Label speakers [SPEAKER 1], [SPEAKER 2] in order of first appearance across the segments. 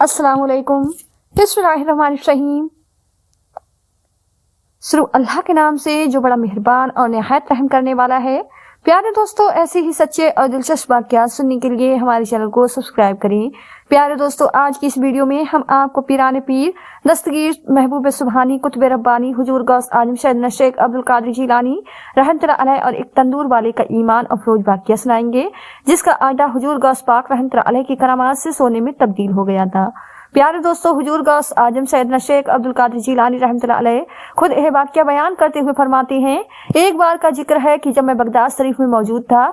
[SPEAKER 1] अस्सलाम वालेकुम। बिस्मिल्लाहिर्रहमानिर्रहीम। शुरू अल्लाह के नाम से जो बड़ा मेहरबान और निहायत रहम करने वाला है। प्यारे दोस्तों, ऐसे ही सच्चे और दिलचस्प वाक़यात सुनने के लिए हमारे चैनल को सब्सक्राइब करें। प्यारे दोस्तों, आज की इस वीडियो में हम आपको पीराने पीर दस्तगीर महबूब सुबहानी कुतुब रब्बानी हुजूर गौस आजम सैयदना शेख अब्दुल कादिर जीलानी रहमतुल्लाह अलैह और एक तंदूर वाले का ईमान अफरोज वाक़या सुनाएंगे, जिसका आटा हुजूर गौस पाक रहमतुल्लाह अलैह की करामात से सोने में तब्दील हो गया था। प्यारे दोस्तों, हुजूर गौस आजम सैयदना शेख अब्दुल कादिर जीलानी रहमतुल्लाह अलैह खुद यह वाक़या बयान करते हुए फरमाते हैं, एक बार का जिक्र है कि जब मैं बगदाद शरीफ में मौजूद था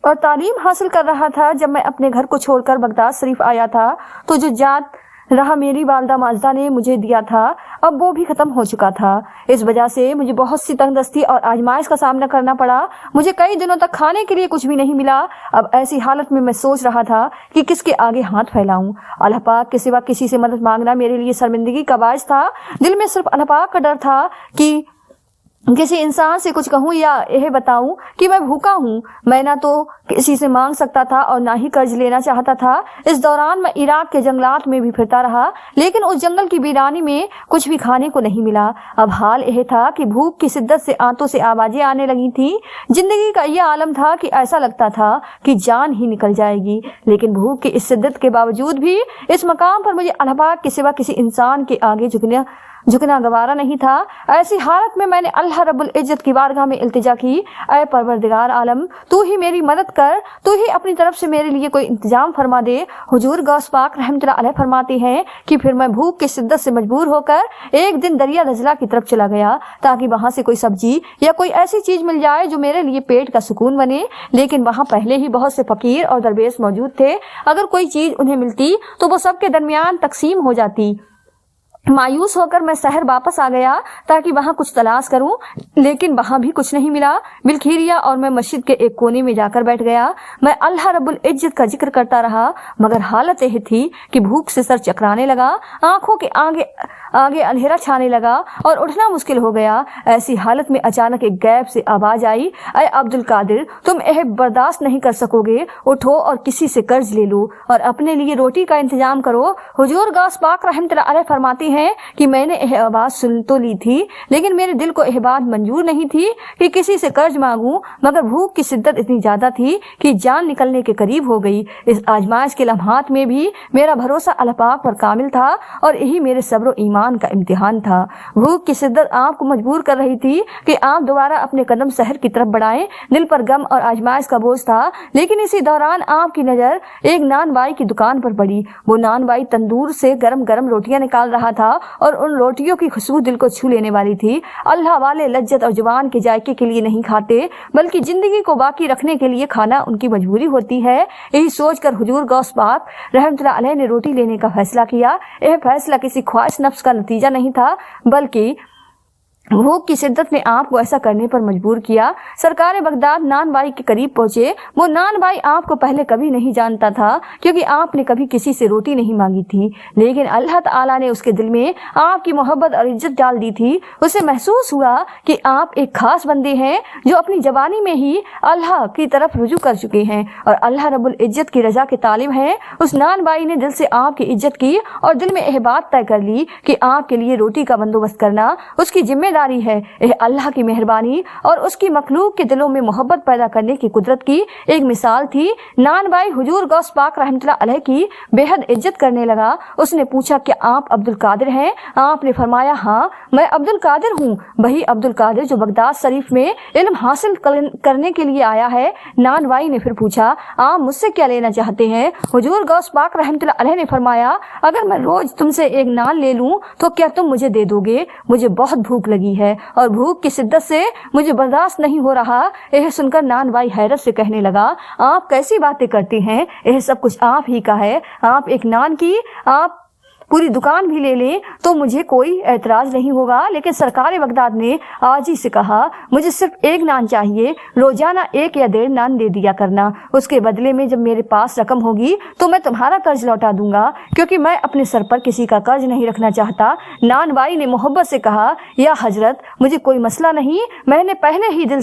[SPEAKER 1] और तालीम हासिल कर रहा था, जब मैं अपने घर को छोड़कर बगदाद शरीफ आया था तो जो जात रहा मेरी वालदा माजदा ने मुझे दिया था, अब वो भी खत्म हो चुका था। इस वजह से मुझे बहुत सी तंगदस्ती और आजमाइश का सामना करना पड़ा। मुझे कई दिनों तक खाने के लिए कुछ भी नहीं मिला। अब ऐसी हालत में मैं सोच रहा था कि किसके आगे हाथ फैलाऊं। अल्लाह पाक के सिवा किसी से मदद मांगना मेरे लिए शर्मिंदगी का बायस था। दिल में सिर्फ अल्लाह पाक का डर था कि किसी इंसान से कुछ कहूँ या यह बताऊं कि मैं भूखा हूँ। मैं ना तो किसी से मांग सकता था और ना ही कर्ज लेना चाहता था। इस दौरान मैं इराक के जंगलात में भी फिरता रहा, लेकिन उस जंगल की वीरानी में कुछ भी खाने को नहीं मिला। अब हाल यह था कि भूख की शिद्दत से आंतों से आवाजें आने लगी थी। जिंदगी का यह आलम था कि ऐसा लगता था कि जान ही निकल जाएगी, लेकिन भूख की इस शिद्दत के बावजूद भी इस मकाम पर मुझे अल्लाह पाक के सिवा किसी इंसान के आगे झुकना गवारा नहीं था। ऐसी हालत में मैंने अल्लाह रब्बुल इज्जत की बारगाह में इल्तिजा की, ऐ परवरदिगार आलम, तू ही मेरी मदद कर, तू ही अपनी तरफ से मेरे लिए कोई इंतजाम फरमा दे। हुजूर गौस पाक रहमतुल्लाह अलैह फरमाते हैं कि फिर मैं भूख की शिद्दत से मजबूर होकर एक दिन दरिया दजला की तरफ चला गया, ताकि वहां से कोई सब्जी या कोई ऐसी चीज मिल जाए जो मेरे लिए पेट का सुकून बने। लेकिन वहां पहले ही बहुत से फकीर और दरवेश मौजूद थे। अगर कोई चीज उन्हें मिलती तो वो सबके दरमियान तकसीम हो जाती। मायूस होकर मैं शहर वापस आ गया ताकि वहां कुछ तलाश करूं, लेकिन वहां भी कुछ नहीं मिला। बिलखीरिया और मैं मस्जिद के एक कोने में जाकर बैठ गया। मैं अल्लाह रब्बुल इज्जत का जिक्र करता रहा, मगर हालत यह थी कि भूख से सर चकराने लगा, आंखों के आगे अंधेरा छाने लगा और उठना मुश्किल हो गया। ऐसी हालत में अचानक एक गैब से आवाज आई, ऐ अब्दुल कादिर, तुम यह बर्दाश्त नहीं कर सकोगे, उठो और किसी से कर्ज ले लो और अपने लिए रोटी का इंतजाम करो। हुजूर गौस पाक रहमतुल्लाह अलैह फरमाती हैं कि मैंने यह आवाज सुन तो ली थी, लेकिन मेरे दिल को यह बात मंजूर नहीं थी कि किसी से कर्ज मांगूं, मगर भूख की शिद्दत इतनी ज्यादा थी कि जान निकलने के करीब हो गई। इस आजमाइश के लम्हात में भी मेरा भरोसा अल्लाह पाक पर कामिल था और यही मेरे सब्र ईमान का इम्तिहान था। भूख की शिद्दत आपको मजबूर कर रही थी कि आप दोबारा अपने कदम शहर की तरफ बढ़ाएं। दिल पर गम और आजमाइश का बोझ था, लेकिन इसी दौरान आपकी नजर एक नान बाई की दुकान पर पड़ी। वो नान बाई तंदूर से गरम गरम रोटियां निकाल रहा था और उन रोटियों की खुशबू दिल को छू लेने वाली थी। अल्लाह वाले लज्जत और जुबान के जायके के लिए नहीं खाते, बल्कि जिंदगी को बाकी रखने के लिए खाना उनकी मजबूरी होती है। यही सोचकर हुजूर गौस पाक रहमतुल्लाह अलैह ने रोटी लेने का फैसला किया। यह फैसला किसी ख्वाहिश नफ्स का नतीजा नहीं था, बल्कि भूख की शिद्दत ने आपको ऐसा करने पर मजबूर किया। सरकार बगदाद नान बाई के करीब पहुंचे। वो नान बाई आपको पहले कभी नहीं जानता था, क्योंकि आपने कभी किसी से रोटी नहीं मांगी थी, लेकिन अल्लाह ताला ने उसके दिल में आपकी मोहब्बत और इज्जत डाल दी थी। उसे महसूस हुआ कि आप एक खास बंदे हैं जो अपनी जबानी में ही अल्लाह की तरफ रुजू कर चुके हैं और अल्लाह रब्बुल इज्जत की रजा के तालिब हैं। उस नान बाई ने दिल से आपकी इज्जत की और दिल में यह बात तय कर ली कि आपके लिए रोटी का बंदोबस्त करना उसकी जिम्मेदारी है। यह अल्लाह की मेहरबानी और उसकी मखलूक के दिलों में मोहब्बत पैदा करने की कुदरत की एक मिसाल थी। नान बाई हुजूर गौस पाक रहमतुल्लाह अलैह की बेहद इज्जत करने लगा। उसने पूछा, क्या आप अब्दुल कादिर हैं? आपने फरमाया, हाँ, मैं अब्दुल कादिर हूँ, वही अब्दुल कादिर जो बगदाद शरीफ में इल्म हासिल करने के लिए आया है। नान बाई ने फिर पूछा, आप मुझसे क्या लेना चाहते हैं? हुजूर गौस पाक रहमतुल्लाह अलैह ने फरमाया, अगर मैं रोज तुमसे एक नान ले लूं तो क्या तुम मुझे दे दोगे? मुझे बहुत भूख लगी है और भूख की शिद्दत से मुझे बर्दाश्त नहीं हो रहा। यह सुनकर नान बाई हैरत से कहने लगा, आप कैसी बातें करते हैं? यह सब कुछ आप ही का है। आप एक नान की पूरी दुकान भी ले लें तो मुझे कोई एतराज नहीं होगा, लेकिन सरकार बगदाद ने आजी से कहा, मुझे सिर्फ एक नान चाहिए, रोजाना 1 या 1.5 नान दे दिया करना। उसके बदले में जब मेरे पास रकम होगी तो मैं तुम्हारा कर्ज लौटा दूंगा, क्योंकि मैं अपने सर पर किसी का कर्ज नहीं रखना चाहता। नान बाई ने मोहब्बत से कहा, या हजरत, मुझे कोई मसला नहीं, मैंने पहले ही दिल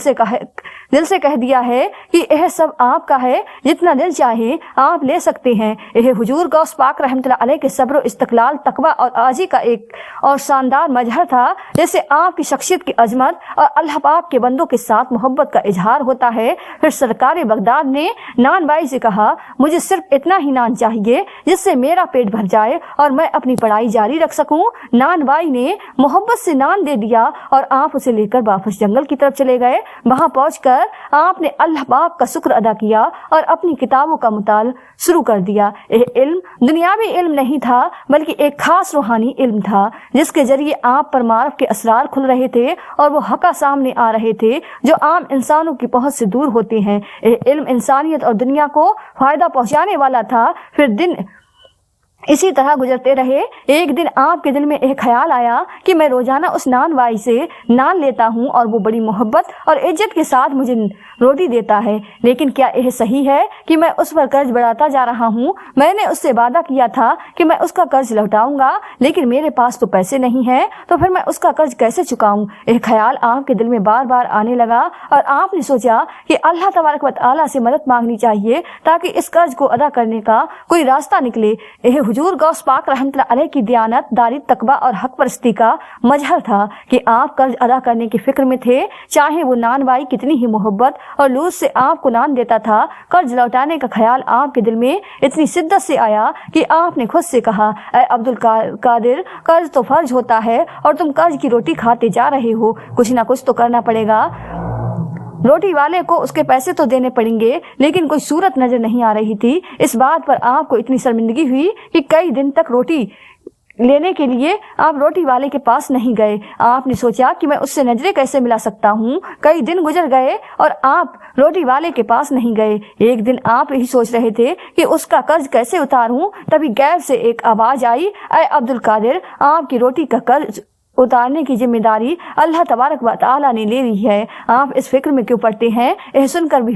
[SPEAKER 1] से कह दिया है कि यह सब आपका है, जितना दिल चाहे आप ले सकते हैं। यह हुजूर गौस पाक रहमतुल्लाह अलैह के सब्र, इस्तक़लाल, तकवा और आजी का एक और शानदार मजहर था, जैसे आपकी शख्सियत की अजमत और अल्लाह पाक के बंदों के साथ मोहब्बत का इजहार होता है। फिर सरकार बगदाद ने नान बाई से कहा, मुझे सिर्फ इतना ही नान चाहिए जिससे मेरा पेट भर जाए और मैं अपनी पढ़ाई जारी रख सकूं। नान बाई ने मोहब्बत से नान दे दिया और आप उसे लेकर वापस जंगल की तरफ चले गए। वहां पहुंचकर आपने अल्लाह पाक का शुक्र अदा किया और अपनी किताबों का मुताल शुरू कर दिया। यह इल्म दुनियावी इल्म नहीं था, बल्कि एक खास रूहानी इल्म था, जिसके जरिए आप पर मारफ के असरार खुल रहे थे और वो हक़ सामने आ रहे थे जो आम इंसानों की पहुंच से दूर होते हैं। यह इल्म इंसानियत और दुनिया को फायदा पहुंचाने वाला था। फिर दिन इसी तरह गुजरते रहे। एक दिन आपके दिल में एक ख्याल आया कि मैं रोजाना उस नान बाई से नान लेता हूँ और वो बड़ी मोहब्बत और इज्जत के साथ मुझे रोटी देता है, लेकिन क्या यह सही है कि मैं उस पर कर्ज बढ़ाता जा रहा हूँ? मैंने उससे वादा किया था कि मैं उसका कर्ज लौटाऊंगा, लेकिन मेरे पास तो पैसे नहीं हैं, तो फिर मैं उसका कर्ज कैसे चुकाऊं? यह ख्याल आपके दिल में बार बार आने लगा और आपने सोचा कि अल्लाह तबारक व तआला से मदद मांगनी चाहिए ताकि इस कर्ज को अदा करने का कोई रास्ता निकले। यह हुजूर गौस पाक रहमतुल्लाह अलैह की दियानत, दारी, तकवा और हक परस्ती का मजहर था कि आप कर्ज अदा करने की फिक्र में थे, चाहे वो नान बाई कितनी ही मोहब्बत और लूज से आपको नान देता था। कर्ज लौटाने का ख्याल आपके दिल में इतनी शिद्दत से आया कि आपने खुद से कहा, ऐ अब्दुल कादिर, कर्ज तो फर्ज होता है और तुम कर्ज की रोटी खाते जा रहे हो, कुछ ना कुछ तो करना पड़ेगा। रोटी वाले को उसके पैसे तो देने पड़ेंगे, लेकिन कोई सूरत नजर नहीं आ रही थी। इस बात पर आपको इतनी शर्मिंदगी हुई कि कई दिन तक रोटी लेने के लिए आप रोटी वाले के पास नहीं गए। आपने सोचा कि मैं उससे नजरें कैसे मिला सकता हूँ। कई दिन गुजर गए और आप रोटी वाले के पास नहीं गए। एक दिन आप यही सोच रहे थे कि उसका कर्ज कैसे उतारूं, तभी गैब से एक आवाज आई, ऐ अब्दुल कादिर, आपकी रोटी का कर्ज उतारने की जिम्मेदारी अल्लाह तबारक व तआला ने ले ली है। आप इस फिक्र में क्यों पड़ते हैं? यह सुनकर भी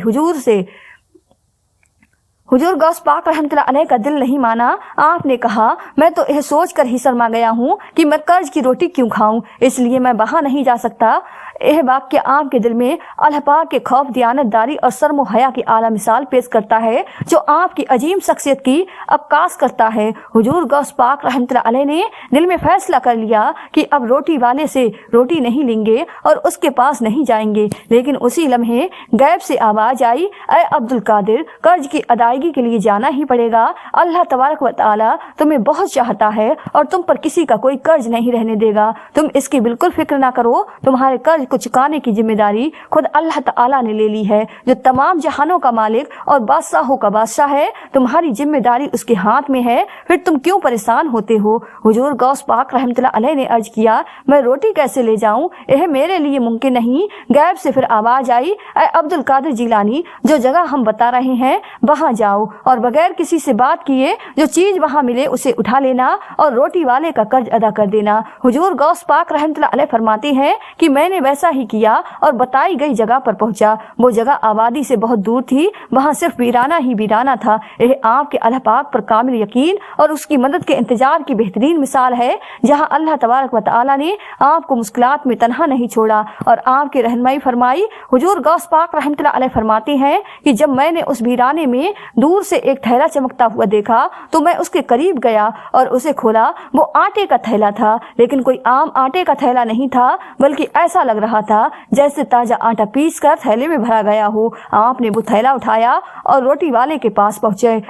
[SPEAKER 1] हुजूर गौस पाक रहमतुल्लाह अलैह का दिल नहीं माना। आपने कहा, मैं तो यह सोचकर ही शर्मा गया हूँ कि मैं कर्ज की रोटी क्यों खाऊं, इसलिए मैं वहां नहीं जा सकता। यह वाक्य आपके दिल में अल्लाह पाक के खौफ, दियानतदारी और शर्म हया की आला मिसाल पेश करता है, जो आपकी अजीम शख्सियत की अक्कास करता है। हुजूर गौस पाक रहमतुल्लाह अलैह ने दिल में फैसला कर लिया कि अब रोटी वाले से रोटी नहीं लेंगे और उसके पास नहीं जाएंगे। लेकिन उसी लम्हे गैब से आवाज आई, ऐ अब्दुल कादिर, कर्ज की अदायगी के लिए जाना ही पड़ेगा। अल्लाह तबारक व तआला तुम्हें बहुत चाहता है और तुम पर किसी का कोई कर्ज नहीं रहने देगा। तुम इसकी बिल्कुल फिक्र ना करो। तुम्हारे कर्ज को चुकाने की जिम्मेदारी खुद अल्लाह ताला ने ले ली है, जो तमाम जहानों का मालिक और बादशाहों का बादशाह है। तुम्हारी जिम्मेदारी उसके हाथ में है, फिर तुम क्यों परेशान होते हो? हुजूर गौस पाक रहमतुल्लाह अलैह ने अर्ज किया, मैं रोटी कैसे ले जाऊं? यह मेरे लिए मुमकिन नहीं। गैब से फिर आवाज आई, ऐ अब्दुल कादिर जिलानी, जो जगह हम बता रहे हैं वहां जाओ और बगैर किसी से बात किए जो चीज वहां मिले उसे उठा लेना और रोटी वाले का कर्ज अदा कर देना। हुजूर गौस पाक रहमतुल्लाह अलैह फरमाते हैं कि मैंने वैसा ही किया और बताई गई जगह पर पहुंचा। वो जगह आबादी से बहुत दूर थी, वहां सिर्फ वीराना ही वीराना था। यह आपके अल्लाह पाक पर कामिल यकीन और उसकी मदद के इंतजार की बेहतरीन मिसाल है, जहां अल्लाह तबारक व तआला ने आपको मुश्किलात में तन्हा नहीं छोड़ा और आपकी रहनुमाई फरमाई। हुजूर गौस पाक रहमतुल्लाह अलैह फरमाते हैं कि जब मैंने उस वीराने में दूर से एक थैला चमकता हुआ देखा तो मैं उसके करीब गया और उसे खोला। वो आटे का थैला था, लेकिन कोई आम आटे का थैला नहीं था, बल्कि ऐसा लग रहा था जैसे ताजा आटा पीस कर थैले में भरा गया हो। आपने वो थैला उठाया और रोटी वाले के पास पहुंचे।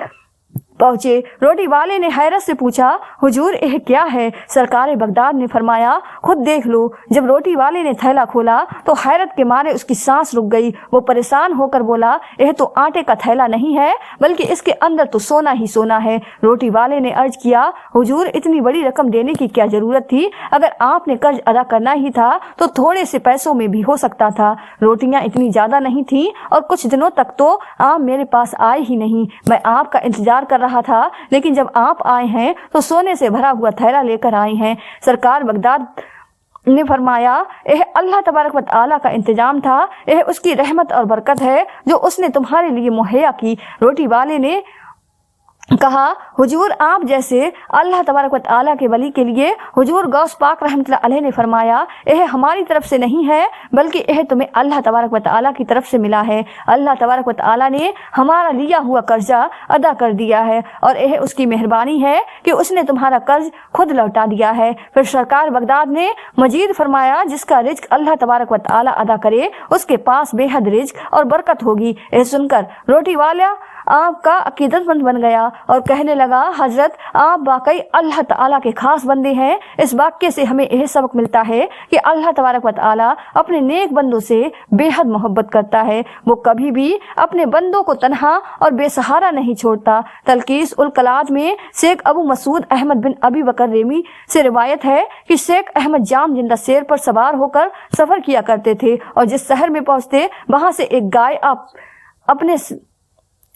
[SPEAKER 1] रोटी वाले ने हैरत से पूछा, हुजूर यह क्या है? सरकार बगदाद ने फरमाया, खुद देख लो। जब रोटी वाले ने थैला खोला तो हैरत के मारे उसकी सांस रुक गई। वो परेशान होकर बोला, यह तो आटे का थैला नहीं है, बल्कि इसके अंदर तो सोना ही सोना है। रोटी वाले ने अर्ज किया, हुजूर इतनी बड़ी रकम देने की क्या जरूरत थी? अगर आपने कर्ज अदा करना ही था तो थोड़े से पैसों में भी हो सकता था। रोटियां इतनी ज्यादा नहीं थी और कुछ दिनों तक तो आप मेरे पास आए ही नहीं। मैं आपका इंतजार कर रहा था, लेकिन जब आप आए हैं तो सोने से भरा हुआ थैला लेकर आए हैं। सरकार बगदाद ने फरमाया, यह अल्लाह तबारक व तआला का इंतजाम था, यह उसकी रहमत और बरकत है जो उसने तुम्हारे लिए मुहैया की। रोटी वाले ने कहा, हुजूर आप जैसे अल्लाह तबारक व तआला के वली के लिए हुजूर गौस पाक रहमतुल्लाह अलैह ने फरमाया, यह हमारी तरफ से नहीं है बल्कि यह तुम्हें अल्लाह तबारक व तआला की तरफ से मिला है। अल्लाह तबारक व तआला ने हमारा लिया हुआ कर्जा अदा कर दिया है और यह उसकी मेहरबानी है कि उसने तुम्हारा कर्ज खुद लौटा दिया है। फिर सरकार बगदाद ने मजीद फरमाया, जिसका रिज्क अल्लाह तबारक व तआला अदा करे उसके पास बेहद रिज्क और बरकत होगी। यह सुनकर रोटी वाला आपका अकीदतमंद बन गया और कहने लगा, हजरत आप वाकई अल्लाह ताला के खास बंदे हैं। इस वाक्य से हमें यह सबक मिलता है कि अल्लाह तबारक व तआला अपने नेक बंदों से बेहद मोहब्बत करता है। वो कभी भी अपने बंदों को तन्हा और बेसहारा नहीं छोड़ता। तलकीस उल कलाज में शेख अबू मसूद अहमद बिन अबी बकर रेमी से रिवायत है कि शेख अहमद जाम जिंदा शेर पर सवार होकर सफर किया करते थे और जिस शहर में पहुंचते वहां से एक गाय अपने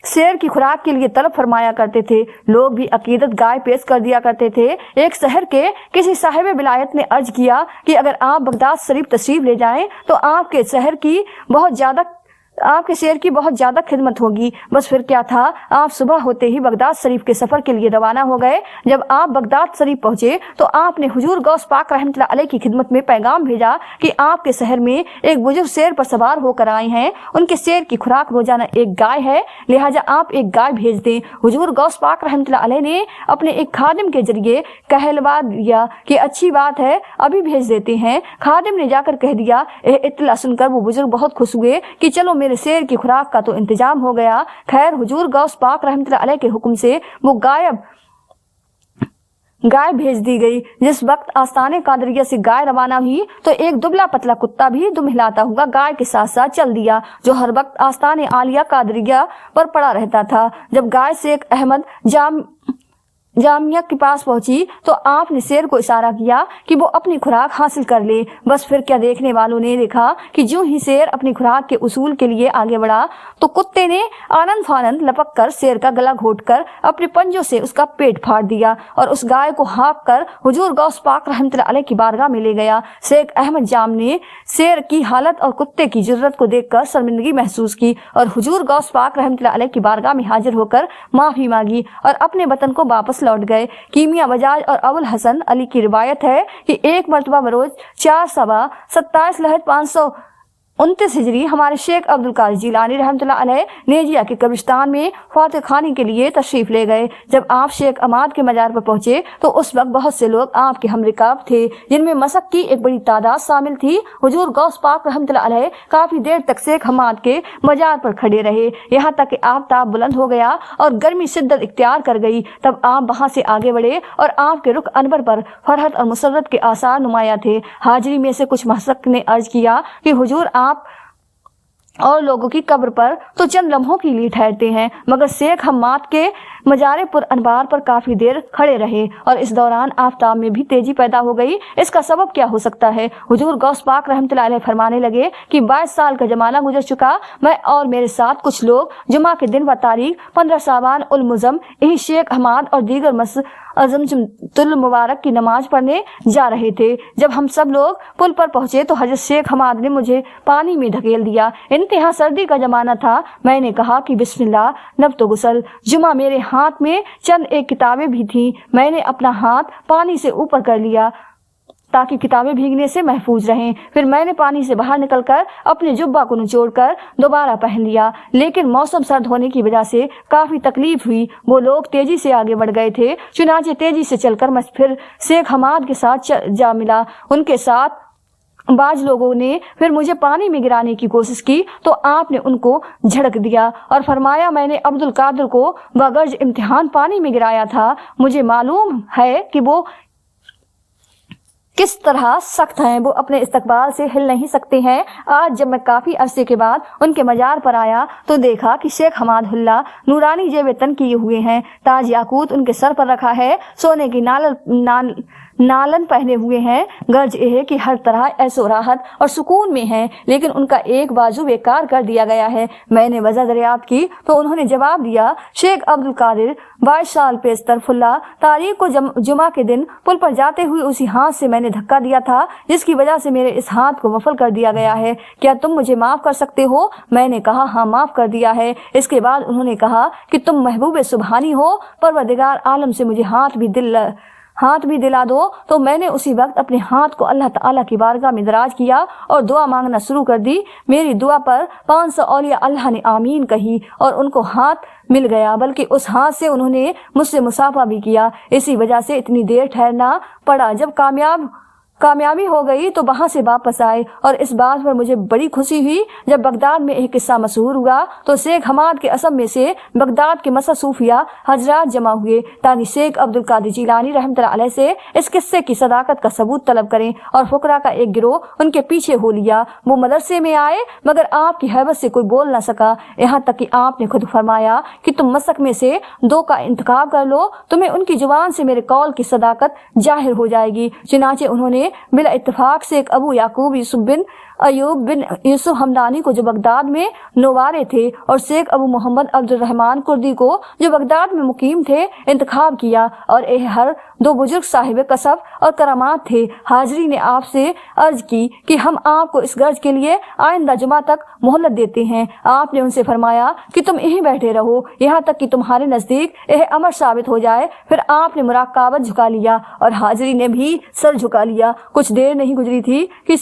[SPEAKER 1] शेर की खुराक के लिए तलब फरमाया करते थे। लोग भी अकीदत गाय पेश कर दिया करते थे। एक शहर के किसी साहिब विलायत ने अर्ज किया कि अगर आप बगदाद शरीफ तशरीफ ले जाएं तो आपके शेर की बहुत ज्यादा खिदमत होगी। बस फिर क्या था, आप सुबह होते ही बगदाद शरीफ के सफर के लिए रवाना हो गए। जब आप बगदाद शरीफ पहुंचे तो आपने हुजूर गौस पाक रहमतुल्लाह अलैह की खिदमत में पैगाम भेजा कि आपके शहर में एक बुजुर्ग शेर पर सवार होकर आए हैं। उनके शेर की खुराक रोजाना एक गाय है, लिहाजा आप एक गाय भेज दें। हुजूर गौस पाक रहमतुल्लाह अलैह ने अपने एक खादिम के जरिए कहलवा दिया कि अच्छी बात है, अभी भेज देते हैं। खादिम ने जाकर कह दिया। यह इत्तला सुनकर वो बुजुर्ग बहुत खुश हुए कि चलो मेरे शेर की खुराक का तो इंतजाम हो गया। खैर हुजूर गौस पाक रहमतुल्लाह अलैह के हुक्म से वो गाय भेज दी गई। जिस वक्त आस्ताने कादरिया से गाय रवाना हुई तो एक दुबला पतला कुत्ता भी दुम हिलाता हुआ गाय के साथ साथ चल दिया, जो हर वक्त आस्ताने आलिया कादरिया पर पड़ा रहता था। जब गाय शेख अहमद जामिया के पास पहुंची तो आपने शेर को इशारा किया कि वो अपनी खुराक हासिल कर ले। बस फिर क्या, देखने वालों ने देखा कि जो ही शेर अपनी खुराक के उसूल के लिए आगे बढ़ा तो कुत्ते ने आनंद फानंद लपक कर शेर का गला घोंटकर अपने पंजों से उसका पेट फाड़ दिया और उस गाय को हाँक कर हुजूर गौस पाक रहमतुल्लाह अलैह की बारगाह में ले गया। शेख अहमद जाम ने शेर की हालत और कुत्ते की जुर्रत को देखकर शर्मिंदगी महसूस की और हुजूर गौस पाक रहमतुल्लाह अलैह की बारगाह में हाजिर होकर माफी मांगी और अपने वतन को वापस लौट गए। कीमिया बजाज और अबुल हसन अली की रिवायत है कि एक मरतबा बरोज 4 सवा 27 लहज 529 हिजरी हमारे शेख अब्दुल कादिर जिलानी रहमतुल्लाह अलैह नेजिया के कब्रिस्तान में फातिह खानी के लिए तशरीफ ले गए। जब आप शेख अमाद के मजार पर पहुंचे तो उस वक्त बहुत से लोग आपके हमरिकाब थे, जिनमें मसक की एक बड़ी तादाद शामिल थी। हुजूर गौस पाक रहमतुल्लाह अलैह काफी देर तक शेख अमाद के मजार पर खड़े रहे, यहाँ तक कि आफताब बुलंद हो गया और गर्मी शिद्दत इख्तियार कर गई। तब आप वहां से आगे बढ़े और आपके रुख अनवर पर फरहत और मुसर्रत के आसार नुमाया थे। हाजिरी में से कुछ मसक ने अर्ज किया कि हुजूर आप और लोगों की कब्र पर तो चंद लम्हों के लिए ठहरते हैं, मगर शेख हम्माद के मजारे पुर अनबार पर काफी देर खड़े रहे और इस दौरान आफताब में भी तेजी पैदा हो गई। इसका सबब क्या हो सकता है? हुजूर गौस पाक रहमतुल्लाह अलैह फरमाने लगे कि 22 साल का जमाना गुजर चुका, मैं और मेरे साथ कुछ लोग जुमा के दिन व तारीख 15 साबान उल मुज़म यही शेख हम्माद और दीगर अज़म मुबारक की नमाज पढ़ने जा रहे थे। जब हम सब लोग पुल पर पहुंचे तो हजरत शेख हम्माद ने मुझे पानी में धकेल दिया। इंतहा सर्दी का जमाना था। मैंने कहा कि बिस्मिल्लाह, नब तो गुसल। जुमा मेरे हाथ में चंद एक किताबें भी थीं। मैंने अपना हाथ पानी से ऊपर कर लिया ताकि किताबें भीगने से महफूज रहें। फिर मैंने पानी से बाहर निकलकर अपने जुब्बा को निचोड़कर दोबारा पहन लिया, लेकिन मौसम सर्द होने की वजह से काफी तकलीफ हुई। वो लोग तेजी से आगे बढ़ गए थे, चुनाचे तेजी से चलकर मैं फिर शेख हम्माद के साथ जा मिला। उनके साथ बाज लोगों ने फिर मुझे पानी में गिराने की कोशिश की तो आपने उनको झड़क दिया और फरमाया, मैंने अब्दुल कादिर को बगर्ज इम्तिहान पानी में गिराया था। मुझे मालूम है कि वो किस तरह सख्त हैं, वो अपने इस्तकबाल से हिल नहीं सकते हैं। आज जब मैं काफी अरसे के बाद उनके मजार पर आया तो देखा कि शेख हमादुल्लाह नूरानी जेब तन किए हुए हैं, ताज याकूत उनके सर पर रखा है, सोने की नालन पहने हुए हैं। गर्ज ये है कि हर तरह ऐसो राहत और सुकून में हैं, लेकिन उनका एक बाजू बेकार कर दिया गया है। मैंने वजह दरियाफ्त की तो उन्होंने जवाब दिया, शेख अब्दुल कादिर 22 साल पेशतरफुल्ला तारीख को जुमा के दिन पुल पर जाते हुए उसी हाथ से मैंने धक्का दिया था जिसकी वजह से मेरे इस हाथ को मफल कर दिया गया है। क्या तुम मुझे माफ कर सकते हो? मैंने कहा, हाँ माफ कर दिया है। इसके बाद उन्होंने कहा कि तुम महबूब सुबहानी हो, परवरदिगार आलम से मुझे हाथ भी दिला दो। तो मैंने उसी वक्त अपने हाथ को अल्लाह ताला की बारगाह में दराज किया और दुआ मांगना शुरू कर दी। मेरी दुआ पर 500 औलिया अल्लाह ने आमीन कही और उनको हाथ मिल गया, बल्कि उस हाथ से उन्होंने मुझसे मुसाफा भी किया। इसी वजह से इतनी देर ठहरना पड़ा। जब कामयाबी हो गई तो वहां से वापस आए और इस बात पर मुझे बड़ी खुशी हुई। जब बगदाद में एक किस्सा मशहूर हुआ तो शेख हमाद के असम में से बगदाद के मसा सूफिया हजरात जमा हुए ताकि शेख अब्दुल कादिर जिलानी रहमतुल्लाह अलैह से इस किस्से की सदाकत का सबूत तलब करें, और फुकरा का एक गिरोह उनके पीछे हो लिया। वो मदरसे में आए मगर आपकी हैबत से कोई बोल न सका, यहाँ तक कि आपने खुद फरमाया कि तुम मसक में से 2 का इंतखाब कर लो, तुम्हें उनकी जुबान से मेरे कौल की सदाकत जाहिर हो जाएगी। चुनाचे उन्होंने बिला इत्तफाक से एक अबू याकूब यूसुफ बिन अयूब बिन यूसुफ हमदानी को जो बगदाद में नवारे थे और शेख अबू मोहम्मद अब्दुल रहमान कुर्दी को जो बगदाद में मुकीम थे इंतखाब किया, और ये हर 2 बुजुर्ग साहिब कसब और करामात थे। हाजरी ने आपसे अर्ज की कि हम आपको इस गर्ज के लिए आइंदा जुमा तक मोहलत देते हैं। आपने उनसे फरमाया कि तुम यहीं बैठे रहो यहाँ तक कि तुम्हारे नजदीक यह अमर साबित हो जाए। फिर आपने मुराकाबत झुका लिया और हाजरी ने भी सर झुका लिया। कुछ देर नहीं गुजरी थी कि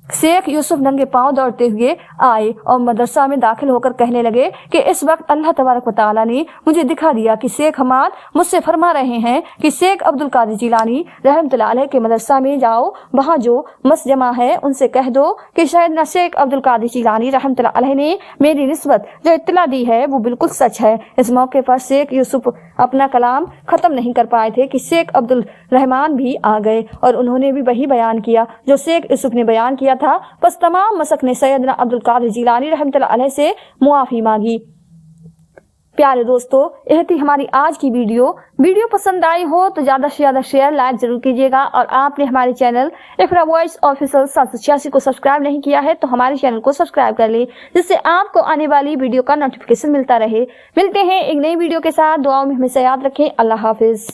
[SPEAKER 1] शेख यूसुफ नंगे पांव दौड़ते हुए आए और मदरसा में दाखिल होकर कहने लगे कि इस वक्त अल्लाह तबारक व तआला ने मुझे दिखा दिया कि शेख हमाद मुझसे फरमा रहे हैं कि शेख अब्दुल कादिर जिलानी रहमतुल्लाह अलैह के मदरसा में जाओ, वहाँ जो मस जमा है उनसे कह दो कि शायद न शेख अब्दुल कादिर जिलानी रहमतुल्लाह अलैह ने मेरी निस्बत जो इत्तला दी है वो बिल्कुल सच है। इस मौके पर शेख यूसुफ अपना कलाम खत्म नहीं कर पाए थे कि शेख अब्दुल रहमान भी आ गए और उन्होंने भी वही बयान किया जो शेख यूसुफ ने बयान किया था। बस तमाम मसक ने सैयदना अब्दुल कादिर जिलानी रहमतुल्लाह अलैह से मुआफी मांगी। प्यारे दोस्तों, यह थी हमारी आज की वीडियो पसंद आई हो तो ज्यादा से ज्यादा शेयर लाइक जरूर कीजिएगा, और आपने हमारे चैनल इकरा वॉइस ऑफिशियल 786 को सब्सक्राइब नहीं किया है तो हमारे चैनल को सब्सक्राइब कर ले, जिससे आपको आने वाली वीडियो का नोटिफिकेशन मिलता रहे। मिलते हैं एक नई वीडियो के साथ, दुआओं में हमेशा याद रखें। अल्लाह हाफिज।